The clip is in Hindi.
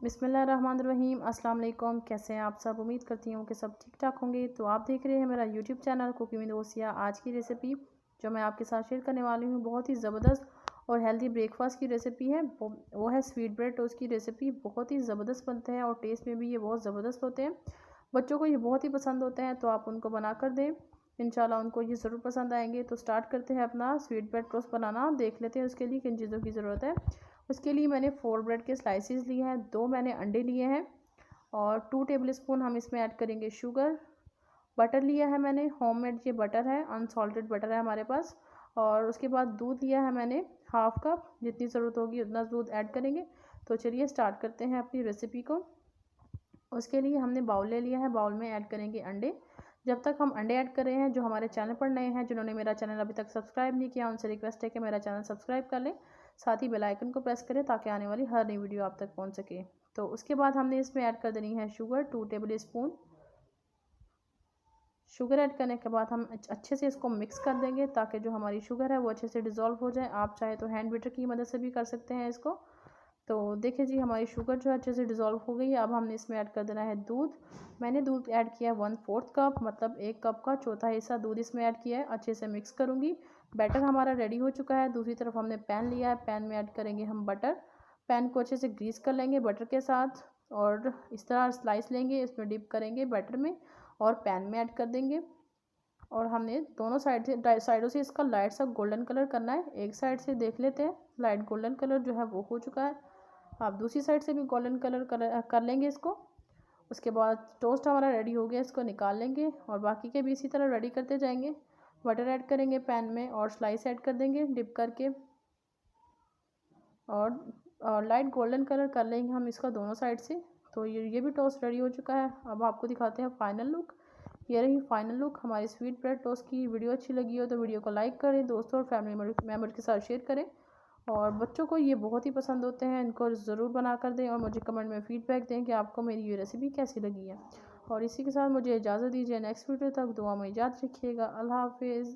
बिस्मिल्लाहिर्रहमानिर्रहीम। अस्सलाम वालेकुम। कैसे हैं आप सब? उम्मीद करती हूँ कि सब ठीक ठाक होंगे। तो आप देख रहे हैं मेरा YouTube channel cooking with Osian. आज की रेसिपी जो मैं आपके साथ शेयर करने वाली हूँ बहुत ही ज़बरदस्त और हेल्दी ब्रेकफास्ट की रेसिपी है। वो है स्वीट ब्रेड टोस्ट की रेसिपी। बहुत ही ज़बरदस्त बनते हैं और टेस्ट में भी ये बहुत ज़बरदस्त होते हैं। बच्चों को ये बहुत ही पसंद होते हैं, तो आप उनको बना कर दें, इंशाल्लाह उनको ये ज़रूर पसंद आएंगे। तो स्टार्ट करते हैं अपना स्वीट ब्रेड टोस्ट बनाना। देख लेते हैं उसके लिए किन चीज़ों की ज़रूरत है। उसके लिए मैंने 4 ब्रेड के स्लाइसेस लिए हैं, 2 मैंने अंडे लिए हैं और 2 टेबलस्पून हम इसमें ऐड करेंगे शुगर। बटर लिया है मैंने, होममेड ये बटर है, अनसॉल्टेड बटर है हमारे पास। और उसके बाद दूध लिया है मैंने हाफ कप, जितनी ज़रूरत होगी उतना दूध ऐड करेंगे। तो चलिए स्टार्ट करते हैं अपनी रेसिपी को। उसके लिए हमने बाउल ले लिया है, बाउल में ऐड करेंगे अंडे। जब तक हम अंडे ऐड कर रहे हैं, जो हमारे चैनल पर नए हैं, जिन्होंने मेरा चैनल अभी तक सब्सक्राइब नहीं किया, उनसे रिक्वेस्ट है कि मेरा चैनल सब्सक्राइब कर लें, साथ ही बेल आइकन को प्रेस करें ताकि आने वाली हर नई वीडियो आप तक पहुंच सके। तो उसके बाद हमने इसमें ऐड कर देनी है sugar, 2 table spoon. Sugar add करने के बाद हम अच्छे से इसको मिक्स कर देंगे ताकि जो हमारी शुगर है वो अच्छे से डिज़ोल्व हो जाए। आप चाहे तो हैंड बीटर की मदद से भी कर सकते हैं इसको। तो देखिए जी, हमारी शुगर जो है अच्छे से डिज़ोल्व हो गई है। अब हमने इसमें ऐड कर देना है दूध। मैंने दूध ऐड किया 1/4 कप, मतलब 1 कप का चौथा हिस्सा दूध इसमें ऐड किया है। अच्छे से मिक्स करूँगी। बैटर हमारा रेडी हो चुका है। दूसरी तरफ हमने पैन लिया है, पैन में ऐड करेंगे हम बटर। पैन को अच्छे से ग्रीस कर लेंगे बटर के साथ और इस तरह स्लाइस लेंगे, इसमें डिप करेंगे बटर में और पैन में ऐड कर देंगे। और हमने दोनों साइडों से इसका लाइट सा गोल्डन कलर करना है। एक साइड से देख लेते हैं, लाइट गोल्डन कलर जो है वो हो चुका है। आप दूसरी साइड से भी गोल्डन कलर कर लेंगे इसको। उसके बाद टोस्ट हमारा रेडी हो गया, इसको निकाल लेंगे और बाकी के भी इसी तरह रेडी करते जाएंगे। बटर ऐड करेंगे पैन में और स्लाइस ऐड कर देंगे डिप करके और लाइट गोल्डन कलर कर लेंगे हम इसका दोनों साइड से। तो ये भी टोस्ट रेडी हो चुका है। अब आपको दिखाते हैं फाइनल लुक। ये रही फाइनल लुक हमारी स्वीट ब्रेड टोस्ट की। वीडियो अच्छी लगी हो तो वीडियो को लाइक करें, दोस्तों और फैमिली मेम्बर के साथ शेयर करें। और बच्चों को ये बहुत ही पसंद होते हैं, इनको ज़रूर बना कर दें और मुझे कमेंट में फ़ीडबैक दें कि आपको मेरी ये रेसिपी कैसी लगी है। और इसी के साथ मुझे इजाज़त दीजिए, नेक्स्ट वीडियो तक दुआ में याद रखिएगा। अल्लाह हाफिज़।